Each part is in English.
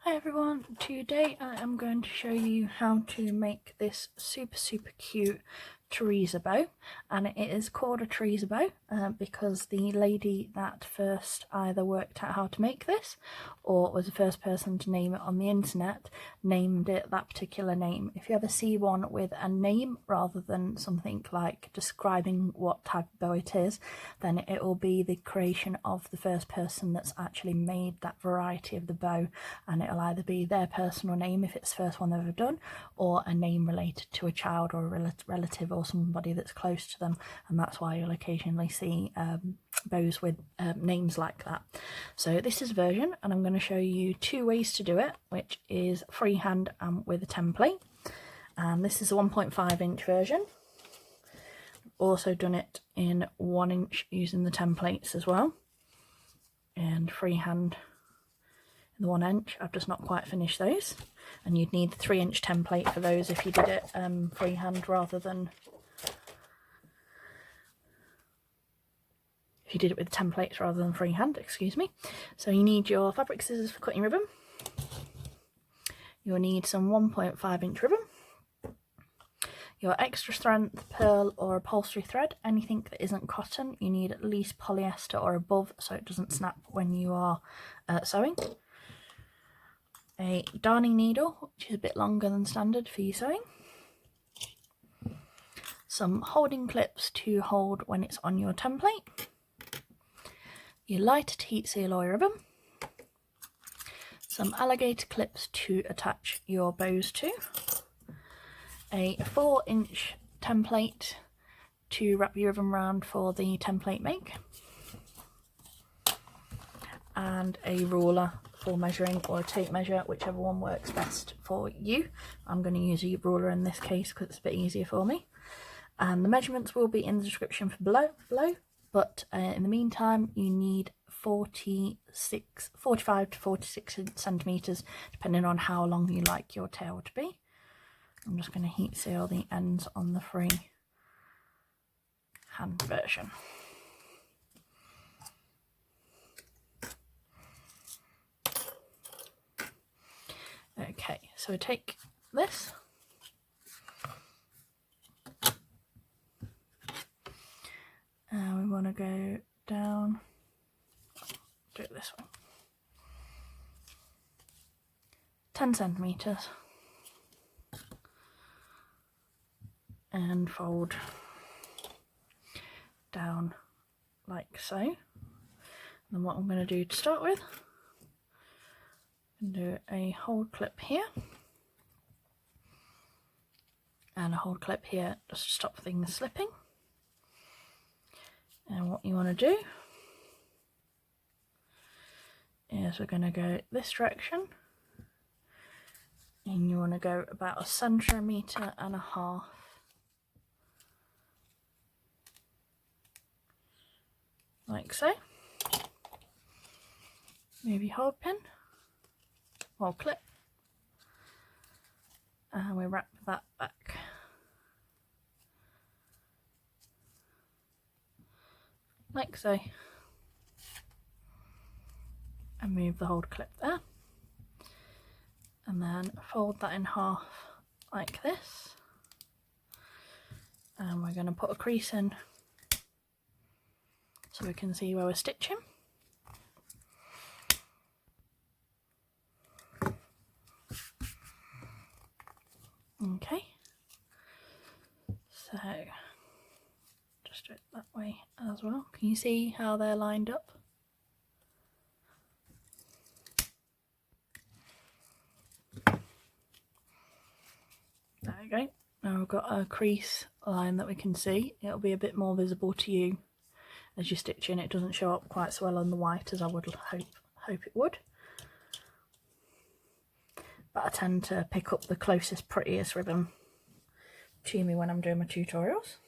Hi everyone, today I am going to show you how to make this super cute Teresa bow, and it is called a Teresa bow because the lady that first either worked out how to make this or was the first person to name it on the internet named it that particular name. If you ever see one with a name rather than something like describing what type of bow it is, then it will be the creation of the first person that's actually made that variety of the bow, and it'll either be their personal name if it's the first one they've ever done, or a name related to a child or a relative or somebody that's close to them, and that's why you'll occasionally see bows with names like that. So this is a version, and I'm going to show you two ways to do it, which is freehand and with a template. And this is a 1.5 inch version. Also done it in 1 inch using the templates as well, and freehand in the 1 inch. I've just not quite finished those, and you'd need the 3 inch template for those if you did it freehand rather than if you did it with templates rather than freehand, excuse me. So you need your fabric scissors for cutting ribbon. You'll need some 1.5 inch ribbon, your extra strength pearl or upholstery thread. Anything that isn't cotton, you need at least polyester or above so it doesn't snap when you are sewing. A darning needle, which is a bit longer than standard for your sewing. Some holding clips to hold when it's on your template. Your lighter heat seal oil ribbon. Some alligator clips to attach your bows to. A 4 inch template to wrap your ribbon around for the template make. And a ruler for measuring, or a tape measure, whichever one works best for you. I'm going to use a ruler in this case because it's a bit easier for me. And the measurements will be in the description for below, but in the meantime you need 45 to 46 centimetres depending on how long you like your tail to be. I'm just going to heat seal the ends on the freehand version. Okay, so take this, we want to go down, do it this way, 10 centimetres, and fold down like so. And then what I'm going to do to start with, do a hold clip here and a hold clip here just to stop things slipping. And what you want to do is we're going to go this direction, and you want to go about 1.5 centimetres, like so. Move your hold pin or clip, and we wrap that back like so, and move the hold clip there, and then fold that in half like this, and we're going to put a crease in so we can see where we're stitching. Okay, so just do it that way as well. Can you see how they're lined up? There we go. Now we've got a crease line that we can see. It'll be a bit more visible to you as you're stitching. It doesn't show up quite so well on the white as I would hope it would. But I tend to pick up the closest, prettiest ribbon to me when I'm doing my tutorials.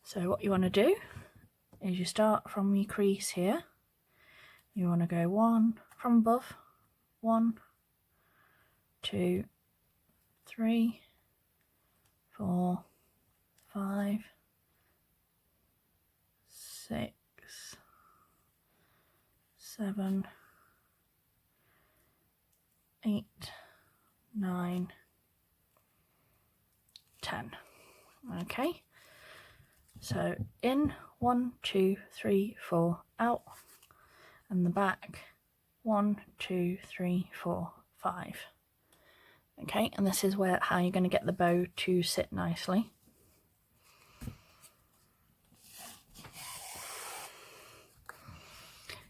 So what you want to do is you start from your crease here. You want to go 1 from above, 1, 2, 3, 4, 5, 6, 7, 8, 9, 10. Okay, so in 1, 2, 3, 4, out, and the back 1, 2, 3, 4, 5. Okay, and this is where how you're going to get the bow to sit nicely.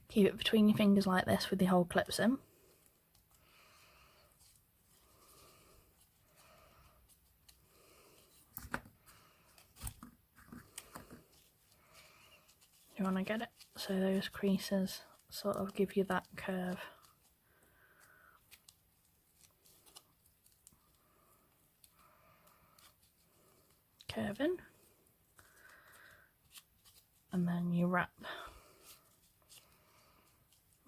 Keep it between your fingers like this with the whole clips in. You want to get it so those creases sort of give you that curve. Curve in, and then you wrap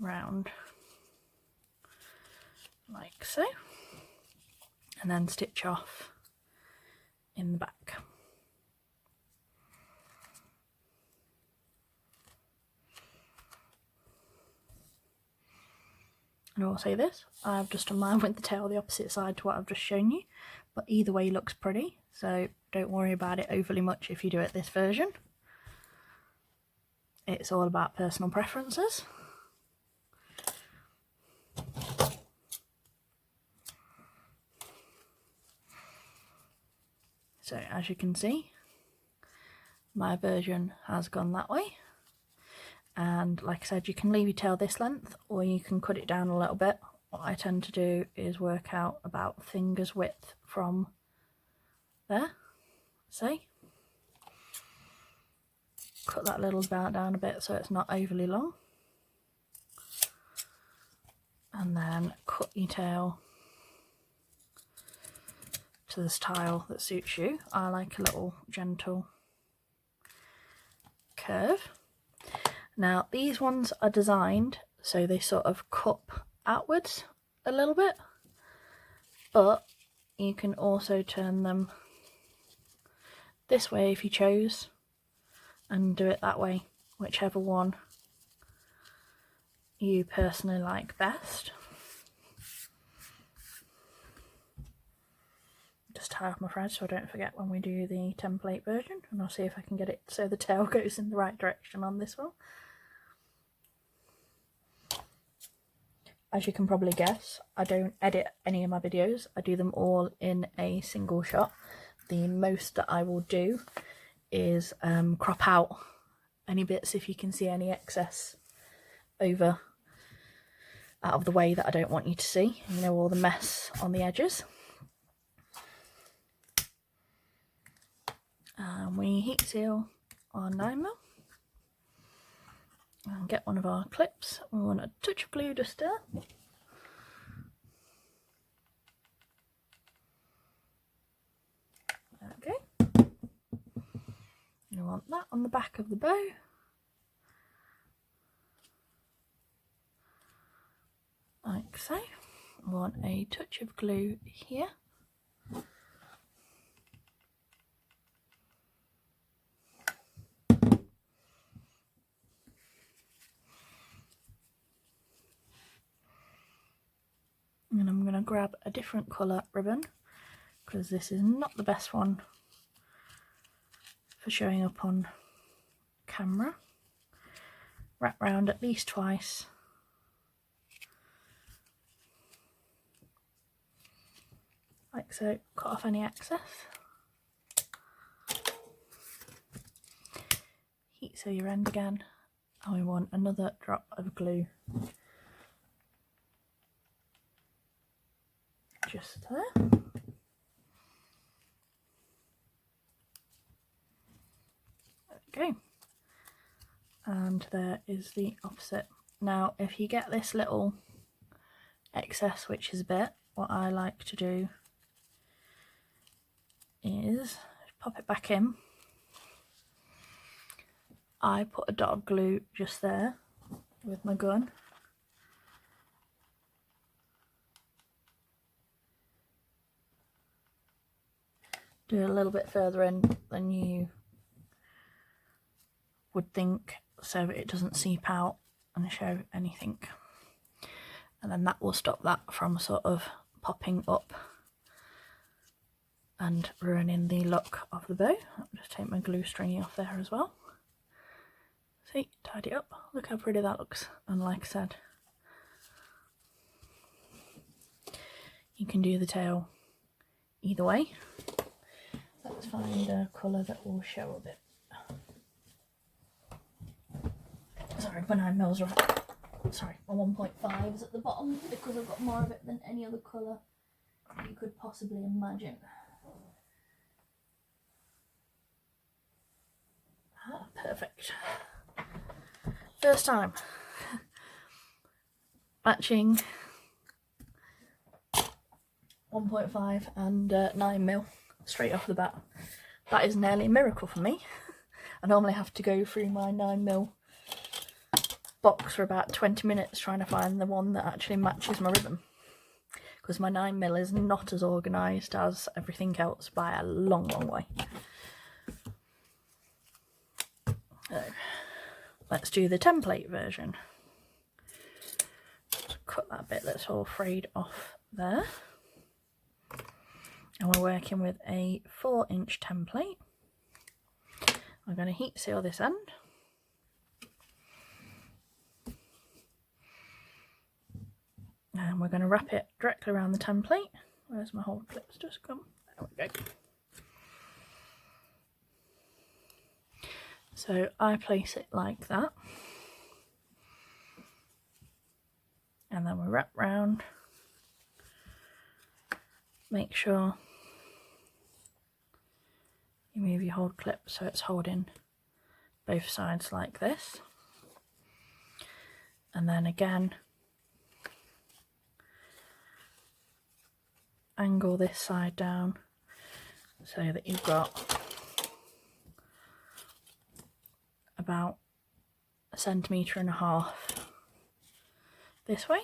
round like so, and then stitch off in the back. And I will say this, I've just done mine with the tail the opposite side to what I've just shown you, but either way looks pretty, so don't worry about it overly much if you do it this version. It's all about personal preferences. So as you can see, my version has gone that way. And like I said, you can leave your tail this length or you can cut it down a little bit. What I tend to do is work out about finger's width from there, see? Cut that little bar down a bit so it's not overly long. And then cut your tail to the style that suits you. I like a little gentle curve. Now these ones are designed so they sort of cup outwards a little bit, but you can also turn them this way if you chose and do it that way, whichever one you personally like best. Just tie off my thread so I don't forget when we do the template version, and I'll see if I can get it so the tail goes in the right direction on this one. As you can probably guess, I don't edit any of my videos, I do them all in a single shot. The most that I will do is crop out any bits if you can see any excess over out of the way that I don't want you to see, you know, all the mess on the edges. And we heat seal our 9mm and get one of our clips. We want a touch of glue just there. Okay. You want that on the back of the bow. Like so. We want a touch of glue here. And I'm going to grab a different colour ribbon because this is not the best one for showing up on camera. Wrap round at least twice. Like so, cut off any excess. Heat seal your end again, and we want another drop of glue just there. There we go. And there is the opposite. Now if you get this little excess, which is a bit, what I like to do is pop it back in. I put a dot of glue just there with my gun. Do it a little bit further in than you would think so it doesn't seep out and show anything. and then that will stop that from sort of popping up and ruining the look of the bow. I'll just take my glue stringy off there as well. See, tidy up. Look how pretty that looks. And like I said, you can do the tail either way. Let's find a colour that will show a bit. Sorry, my 9mm right. Sorry, my 1.5 is at the bottom because I've got more of it than any other colour you could possibly imagine. Ah, perfect. First time matching 1.5 and 9mm straight off the bat. That is nearly a miracle for me. I normally have to go through my 9mm box for about 20 minutes trying to find the one that actually matches my ribbon, because my 9mm is not as organised as everything else by a long way. So let's do the template version. Just cut that bit that's all frayed off there, and we're working with a 4-inch template. I'm going to heat seal this end. And we're going to wrap it directly around the template. Where's my whole clips just gone? There we go. So I place it like that. And then we wrap round. Make sure you move your hold clip so it's holding both sides like this. And then again, angle this side down so that you've got about 1.5 centimetres this way,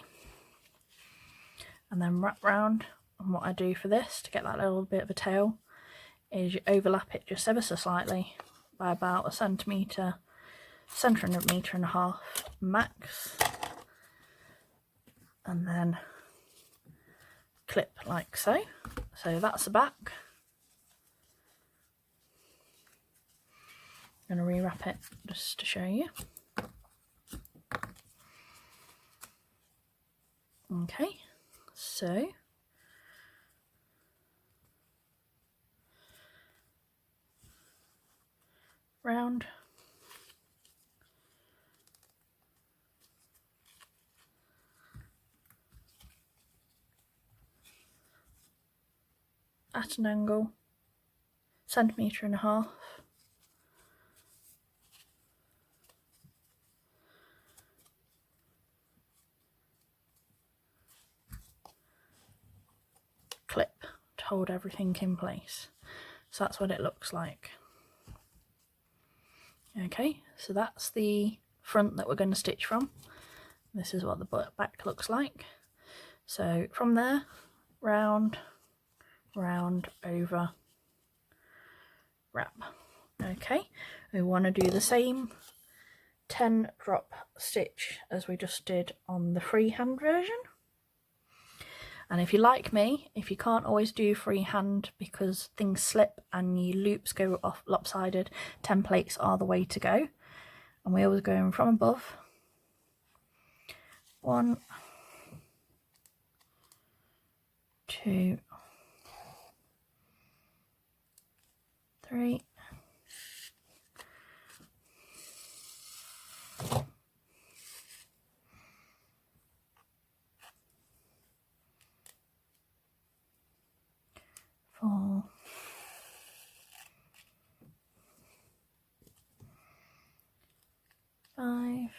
and then wrap round. And what I do for this to get that little bit of a tail is you overlap it just ever so slightly by about 1 centimetre, 1.5 centimetres max, and then clip like so. So that's the back. I'm going to rewrap it just to show you. Okay, so round, at an angle, 1.5 centimetres, clip to hold everything in place. So that's what it looks like. Okay, so that's the front that we're going to stitch from. This is what the back looks like. So from there, round, round, over, wrap. Okay, we want to do the same 10 drop stitch as we just did on the freehand version. And if you're like me, if you can't always do freehand because things slip and your loops go off lopsided, templates are the way to go. And we always go in from above. 1, 2, 3, 4, 5,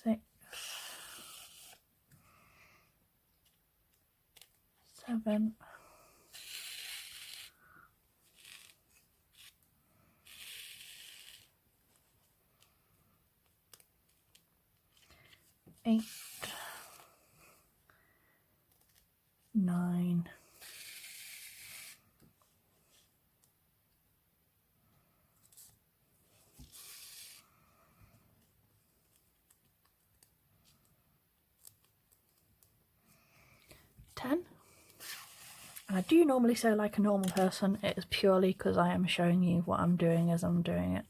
6, 7, 8, 9, I do normally sew like a normal person. It is purely because I am showing you what I'm doing as I'm doing it.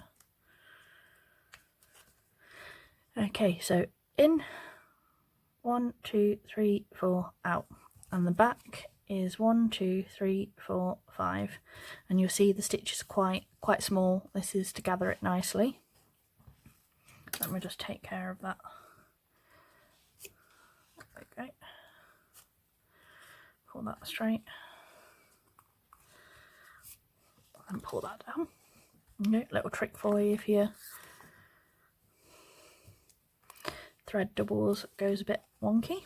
Okay, so in 1, 2, 3, 4, out, and the back is 1, 2, 3, 4, 5, and you'll see the stitch is quite small. This is to gather it nicely. Let me just take care of that. Okay, pull that straight and pull that down. Okay, little trick for you if your thread doubles goes a bit wonky.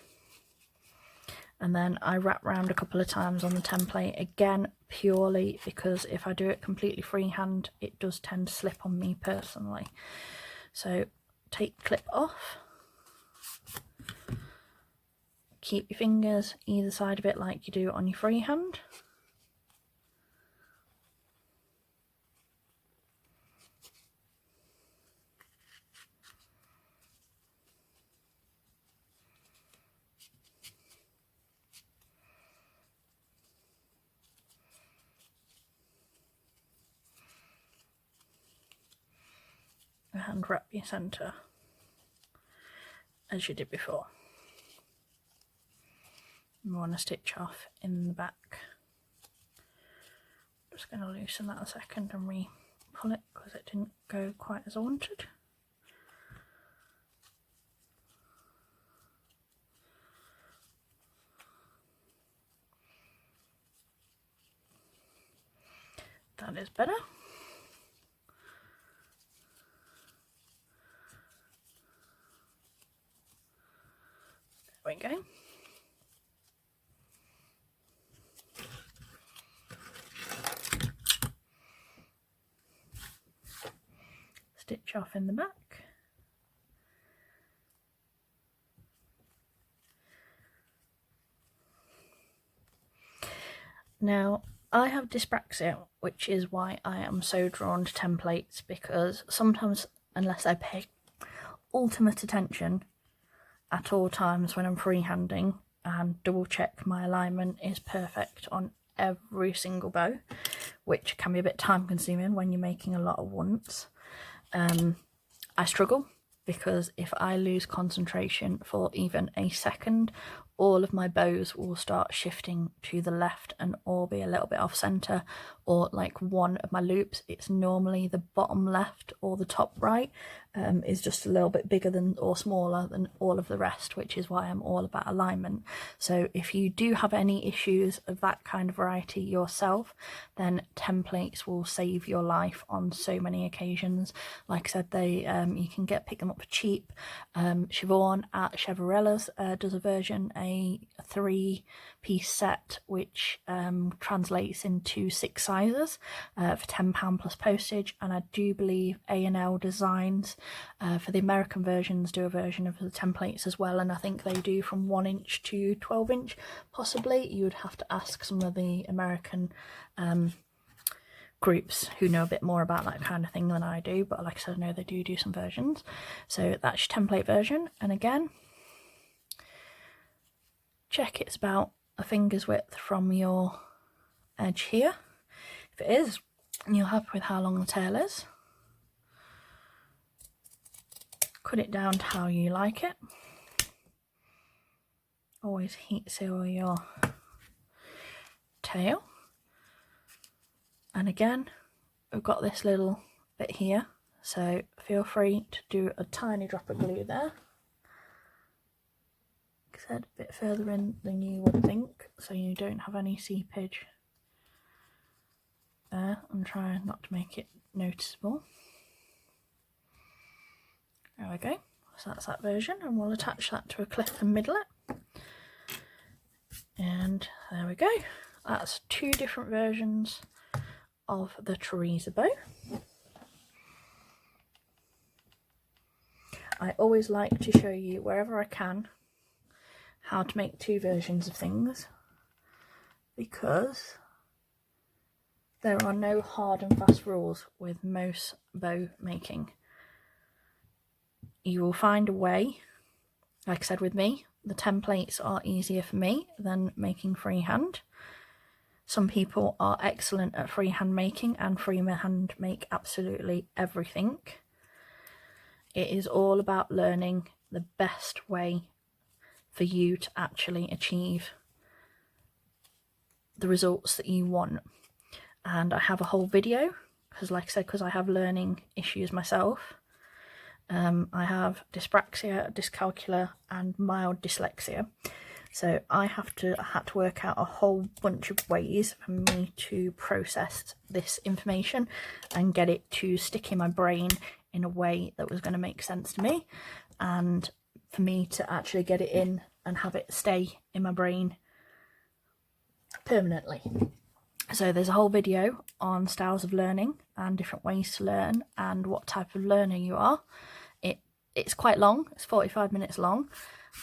And then I wrap round a couple of times on the template, again purely because if I do it completely freehand it does tend to slip on me personally. So take the clip off, keep your fingers either side of it like you do on your freehand. And wrap your centre as you did before. You want to stitch off in the back. Just going to loosen that a second and re-pull it because it didn't go quite as I wanted. That is better. There we go. Stitch off in the back. Now I have dyspraxia, which is why I am so drawn to templates, because sometimes, unless I pay ultimate attention at all times when I'm freehanding and double check my alignment is perfect on every single bow, which can be a bit time consuming when you're making a lot at once, I struggle, because if I lose concentration for even a second, all of my bows will start shifting to the left and all be a little bit off center, or like one of my loops, it's normally the bottom left or the top right, is just a little bit bigger than or smaller than all of the rest, which is why I'm all about alignment. So if you do have any issues of that kind of variety yourself, then templates will save your life on so many occasions. Like I said, they you can pick them up for cheap. Siobhan at Chevarella's does a version, a 3-piece set, which translates into 6 sizes for £10 plus postage, and I do believe A&L Designs for the American versions do a version of the templates as well, and I think they do from 1 inch to 12 inch possibly. You would have to ask some of the American groups who know a bit more about that kind of thing than I do, but like I said, I know they do some versions. So that's your template version, and again, check it's about a finger's width from your edge here. If it is, and you're happy with how long the tail is, cut it down to how you like it. Always heat seal your tail. And again, we've got this little bit here, so feel free to do a tiny drop of glue there. Like I said, a bit further in than you would think, so you don't have any seepage there, and try not to make it noticeable. There we go, so that's that version, and we'll attach that to a clip and middle it. And there we go, that's 2 different versions of the Teresa bow. I always like to show you wherever I can how to make 2 versions of things, because there are no hard and fast rules with most bow making. You will find a way. Like I said, with me, the templates are easier for me than making freehand. Some people are excellent at freehand making and freehand make absolutely everything. It is all about learning the best way for you to actually achieve the results that you want. And I have a whole video, because like I said, because I have learning issues myself. I have dyspraxia, dyscalculia and mild dyslexia. So I had to work out a whole bunch of ways for me to process this information and get it to stick in my brain in a way that was going to make sense to me, and for me to actually get it in and have it stay in my brain permanently. So there's a whole video on styles of learning and different ways to learn and what type of learner you are. It's quite long, it's 45 minutes long,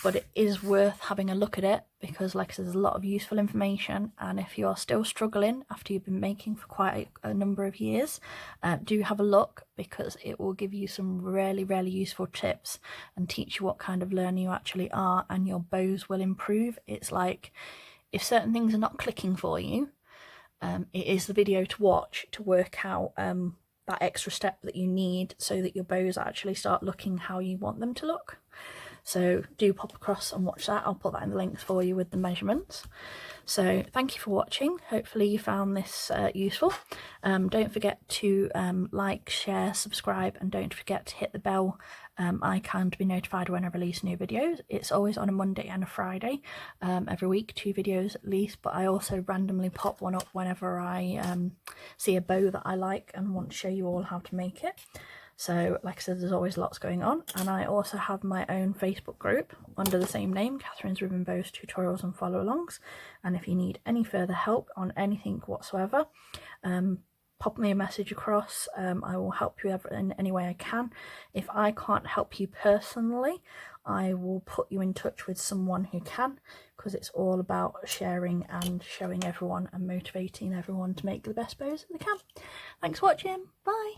but it is worth having a look at it, because like I said, there's a lot of useful information. And if you are still struggling after you've been making for quite a number of years, do have a look, because it will give you some really useful tips and teach you what kind of learner you actually are, and your bows will improve. It's like, if certain things are not clicking for you, it is the video to watch to work out that extra step that you need so that your bows actually start looking how you want them to look. So do pop across and watch that. I'll put that in the links for you with the measurements. So thank you for watching. Hopefully you found this useful. Don't forget to like, share, subscribe, and don't forget to hit the bell icon to be notified when I release new videos. It's always on a Monday and a Friday, every week, 2 videos at least, but I also randomly pop one up whenever I see a bow that I like and want to show you all how to make it. So like I said, there's always lots going on, and I also have my own Facebook group under the same name, Catherine's Ribbon Bows Tutorials and Follow Alongs. And if you need any further help on anything whatsoever, pop me a message across. I will help you in any way I can. If I can't help you personally, I will put you in touch with someone who can, because it's all about sharing and showing everyone and motivating everyone to make the best bows that they can. Thanks for watching. Bye.